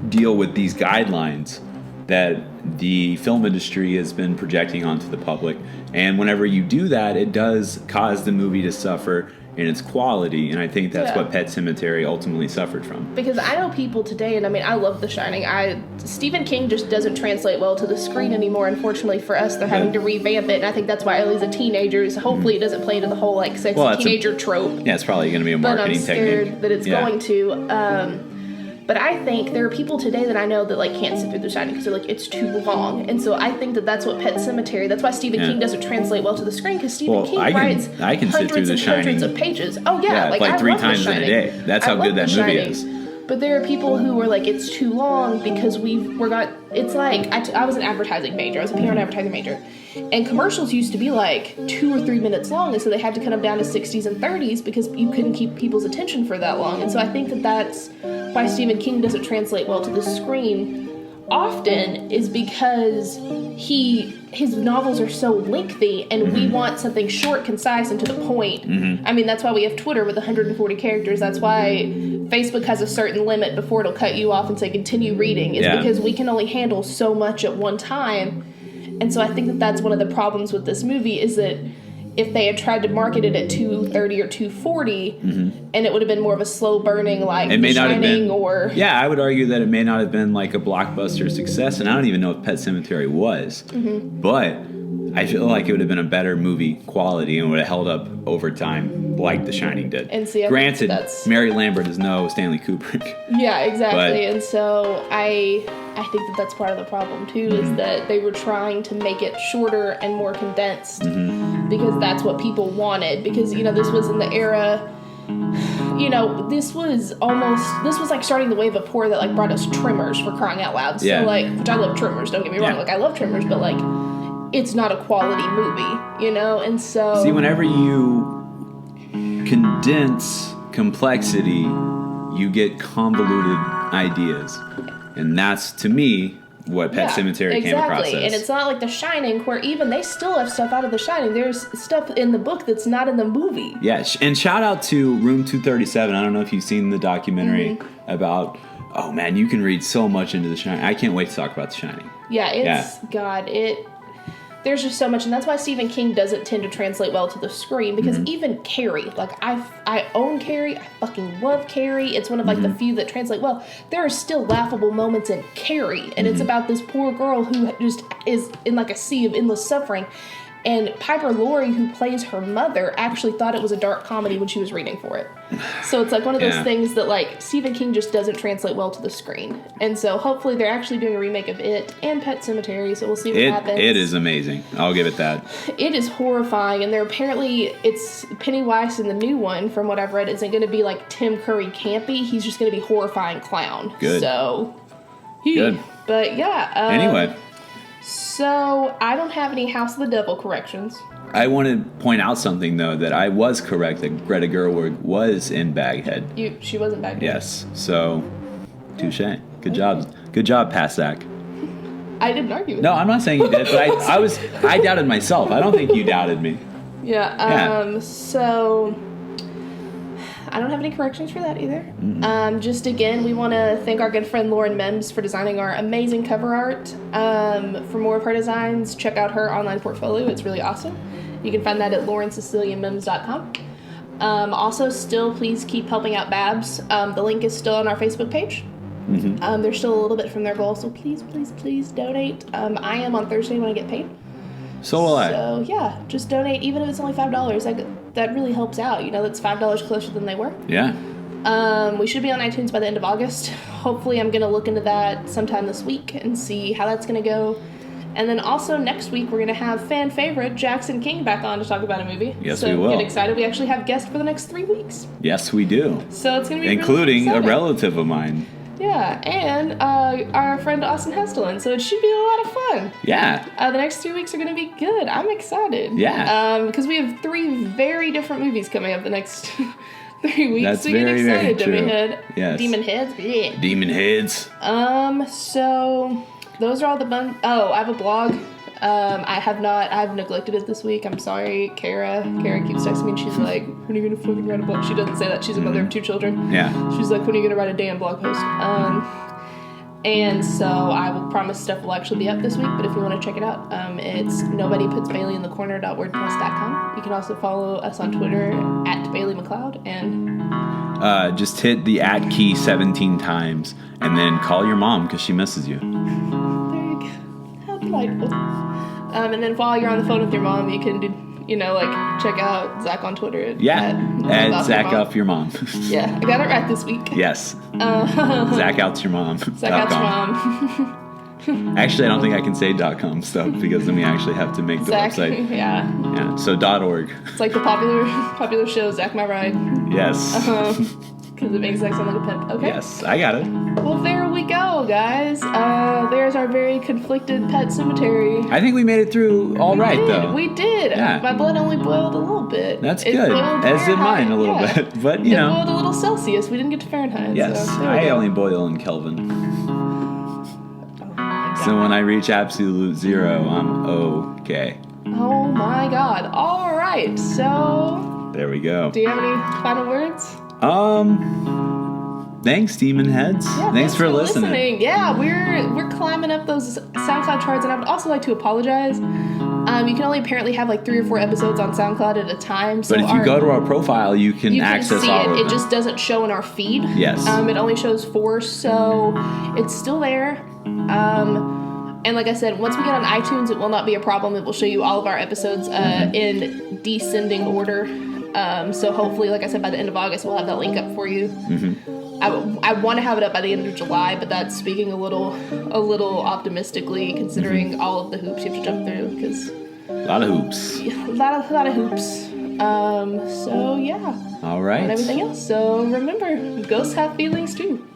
deal with these guidelines that the film industry has been projecting onto the public. And whenever you do that, it does cause the movie to suffer in its quality, and I think that's what Pet Sematary ultimately suffered from. Because I know people today, and I mean, I love The Shining. Stephen King just doesn't translate well to the screen anymore. Unfortunately for us, they're having to revamp it, and I think that's why Ellie's a teenager. So hopefully it doesn't play into the whole like sexy teenager trope. Yeah, it's probably going to be a marketing technique. But I'm scared that it's going to. But I think there are people today that I know that like can't sit through The Shining because they're like, it's too long. And so I think that's what Pet Sematary, that's why Stephen King doesn't translate well to the screen, because Stephen King writes hundreds and hundreds of pages. Oh yeah, like 3 times in a day. That's how good that movie is. But there are people who are like, it's too long because it's like, I was an advertising major. I was a PR and advertising major. And commercials used to be like 2 or 3 minutes long, and so they had to cut them down to 60s and 30s because you couldn't keep people's attention for that long. And so I think that's why Stephen King doesn't translate well to the screen often, is because his novels are so lengthy, and we want something short, concise, and to the point. I mean, that's why we have Twitter with 140 characters. That's why Facebook has a certain limit before it'll cut you off and say continue reading, is because we can only handle so much at one time. And so I think that's one of the problems with this movie, is that if they had tried to market it at 2:30 or 2:40, and it would have been more of a slow burning, like The Shining, or... Yeah, I would argue that it may not have been like a blockbuster success, and I don't even know if Pet Sematary was, but I feel like it would have been a better movie quality and would have held up over time like The Shining did. And see, granted, Mary Lambert is no Stanley Kubrick. Yeah, exactly. And so I think that's part of the problem too, is that they were trying to make it shorter and more condensed because that's what people wanted. Because, this was in the era, this was like starting the wave of horror that like brought us Tremors, for crying out loud. So which I love Tremors, don't get me wrong. Like, I love Tremors, but like, it's not a quality movie, and so... See, whenever you condense complexity, you get convoluted ideas. And that's, to me, what Pet Sematary came across as. And it's not like The Shining, where even they still have stuff out of The Shining. There's stuff in the book that's not in the movie. Yeah, and shout out to Room 237. I don't know if you've seen the documentary about, oh man, you can read so much into The Shining. I can't wait to talk about The Shining. There's just so much, and that's why Stephen King doesn't tend to translate well to the screen, because even Carrie, like, I own Carrie, I fucking love Carrie, it's one of, like, the few that translate well. There are still laughable moments in Carrie, and it's about this poor girl who just is in, like, a sea of endless suffering, and Piper Laurie, who plays her mother, actually thought it was a dark comedy when she was reading for it. So it's like one of those things that, like, Stephen King just doesn't translate well to the screen. And so hopefully they're actually doing a remake of it and Pet Sematary, so we'll see what happens. It is amazing. I'll give it that. It is horrifying, and it's Pennywise in the new one, from what I've read, isn't going to be like Tim Curry campy. He's just going to be horrifying clown. Good. So, good. But yeah. Anyway. So, I don't have any House of the Devil corrections. I want to point out something, though, that I was correct that Greta Gerwig was in Baghead. She was in Baghead? Yes. So, touche. Good job. Good job, Passack. I didn't argue with No, I'm not saying you did, but I doubted myself. I don't think you doubted me. Yeah, so I don't have any corrections for that either. Just again, we want to thank our good friend Lauren Mims for designing our amazing cover art. For more of her designs, check out her online portfolio. It's really awesome. You can find that at laurenceciliamims.com. Also, still, please keep helping out Babs. The link is still on our Facebook page. They're still a little bit from their goal, so please, please, please donate. I am on Thursday when I get paid. So will I. So, yeah, just donate, even if it's only $5. That really helps out. You know, that's $5 closer than they were. Yeah. We should be on iTunes by the end of August. Hopefully, I'm going to look into that sometime this week and see how that's going to go. And then also next week, we're going to have fan favorite Jackson King back on to talk about a movie. Yes, we will. So get excited. We actually have guests for the next 3 weeks. Yes, we do. So it's going to be including really a relative of mine. Yeah, and our friend Austin Hestelin, so it should be a lot of fun. Yeah. The next 3 weeks are going to be good. I'm excited. Yeah. Because we have 3 very different movies coming up the next 3 weeks. That's so very, get excited, very true. Yes. Demon Heads. Yeah. Demon Heads. So those are all the I have a blog. I've neglected it this week. I'm sorry, Kara. Kara keeps texting me and she's like, when are you going to fucking write a blog? She doesn't say that. She's a mother of 2 children. Yeah. She's like, when are you going to write a damn blog post? And so I will promise stuff will actually be up this week, but if you want to check it out, it's nobodyputsbaileyinthecorner.wordpress.com. You can also follow us on Twitter at Bailey McLeod, and just hit the @ key 17 times and then call your mom because she misses you. There you go. How delightful. And then while you're on the phone with your mom, you can do, check out Zach on Twitter. At Zach Off Your Mom. Yeah, I got it right this week. Yes. Zach Out's Your Mom. Zach Out's Your Mom. Actually, I don't think I can say .com stuff because then we actually have to make the website. Yeah. So .org. It's like the popular show Zach My Ride. Yes. Because it makes Zach sound like a pimp. Okay. Yes, I got it. Well, there we go, guys. There's our very conflicted Pet Sematary. I think we made it through all right, though. We did. Yeah. My blood only boiled a little bit. That's good. As did mine a little bit. But, It boiled a little Celsius. We didn't get to Fahrenheit. Yes. So I only boil in Kelvin. So when I reach absolute 0, I'm okay. Oh, my God. All right. So... There we go. Do you have any final words? Thanks, Demon Heads. Yeah, thanks for listening. Yeah, we're climbing up those SoundCloud charts, and I would also like to apologize. You can only apparently have like 3 or 4 episodes on SoundCloud at a time. So but if you go to our profile, you can access see all it. of them. It just doesn't show in our feed. Yes. It only shows 4, so it's still there. And like I said, once we get on iTunes, it will not be a problem. It will show you all of our episodes in descending order. So hopefully, like I said, by the end of August, we'll have that link up for you. I want to have it up by the end of July, but that's speaking a little optimistically, considering all of the hoops you have to jump through. Because a lot of hoops. A lot of hoops. So yeah. All right. And everything else. So remember, ghosts have feelings too.